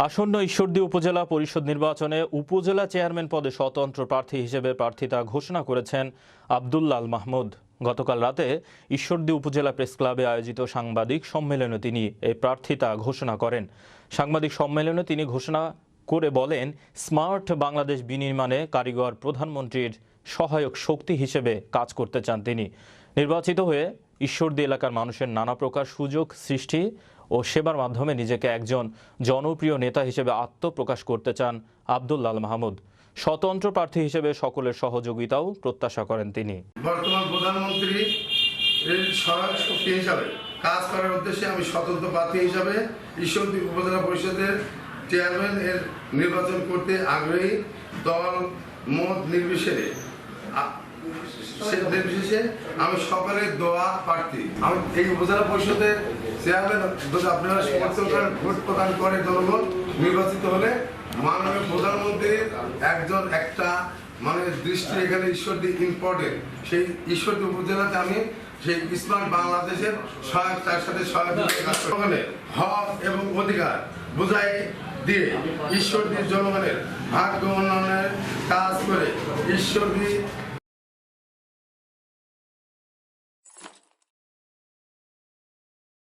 আসন্ন ঈশ্বরদী উপজেলা পরিষদ নির্বাচনে উপজেলা চেয়ারম্যান পদে স্বতন্ত্র প্রার্থী হিসেবে প্রার্থিতা ঘোষণা করেছেন আব্দুল্লাল মাহমুদ। গতকাল রাতে ঈশ্বরদী উপজেলা প্রেস ক্লাবে আয়োজিত সাংবাদিক সম্মেলনে তিনি এই প্রার্থিতা ঘোষণা করেন। সাংবাদিক সম্মেলনে তিনি ঘোষণা করে বলেন, স্মার্ট বাংলাদেশ বিনির্মাণে কারিগর প্রধানমন্ত্রীর সহায়ক শক্তি হিসেবে কাজ করতে চান তিনি। নির্বাচিত হয়ে ঈশ্বরদী এলাকার মানুষের নানা প্রকার সুযোগ সৃষ্টি ও সেবার মাধ্যমে নিজেকে একজন জনপ্রিয় নেতা হিসেবে আত্মপ্রকাশ করতে চান আব্দুল্লাল মাহমুদ। স্বতন্ত্র প্রার্থী হিসেবে সকলের সহযোগিতাও প্রত্যাশা করেন তিনি। বর্তমান প্রধানমন্ত্রী এর সহায়ক শক্তি হিসাবে কাজ করার উদ্দেশ্যে আমি স্বতন্ত্র প্রার্থী হিসাবে ঈশ্বরদী উপজেলা পরিষদের চেয়ারম্যান এর নির্বাচন করতে আগ্রহী। দল মত নির্বিশেষে আমি সকলের দোয়া প্রার্থী। আমি এই উপজেলা পরিষদের চেয়ারম্যান যদি আপনারা সমর্থন করেন, ভোট প্রদান করে জনগণ নির্বাচিত হলে মাননীয় প্রধানমন্ত্রীর একটা দৃষ্টি এখানে ঈশ্বরদী ইম্পর্টেন্ট। সেই ঈশ্বরদী উপজেলাতে আমি সেই স্মার্ট বাংলাদেশের তার সাথে হক এবং অধিকার বুঝাই দিয়ে ঈশ্বরদীর জনগণের ভাগ্য উন্নয়নের কাজ করে ঈশ্বরদী